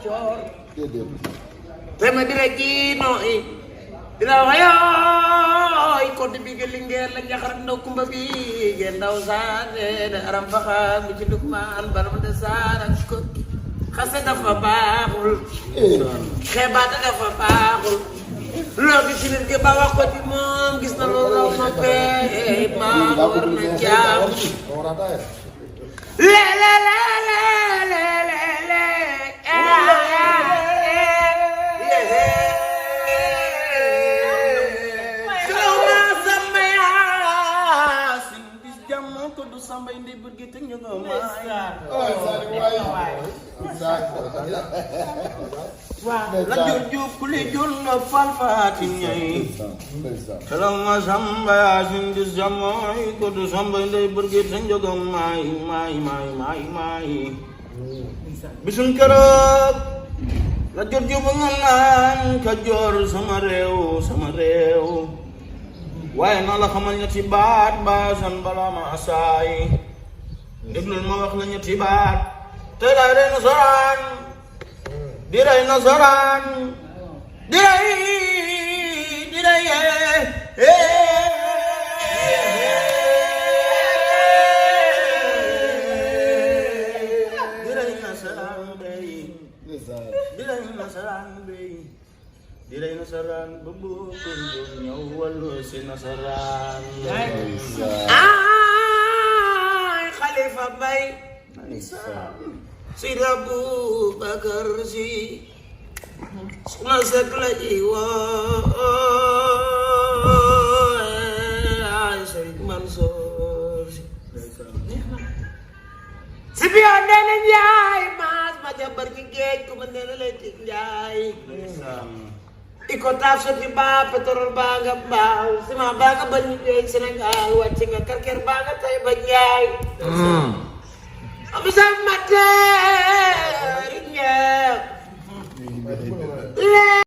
coor tema di regino dina wayoy ko di bigel lingeer la jaxar ndaw kumba bi gen ndaw saane da aram faxa mi ci dukman baram de saara ko xase dafa baaxul xebaata dafa baaxul loo gi ci nit gi ba wax ko ci moom gis na loolu raw ma pee maa war na jaam le le le le le le le sambay ndey burgi te ñu ngo ma la jur ku li jur na fal faati ñay salama sambay asin dis jamoy ko du sambay ndey burgi te ñu ngo may bisun keroog la jur ju ba nga naan ka joor sama réew waaye na la xamal ñetti baat baasan bala ma asaay déglul ma wax la ñetti baat te day rey nasaraan di rey nasaraan di rey di rey nasaraan bubu kunjung ñëw wallu si nasaraan ay Xalifa Mbay si Abu Bakar Si suma sek la ji woo ay Sëriñ Mansoor si biyo nene Njaay maas ma jabar ci géej ku ma nene lay ci Njaay iko taaf soti ba pétrole baa nga mbaaw ciment baa nga bañ ñu Sénégal wàcc nga karker baa nga tay ba Njaay am sa matin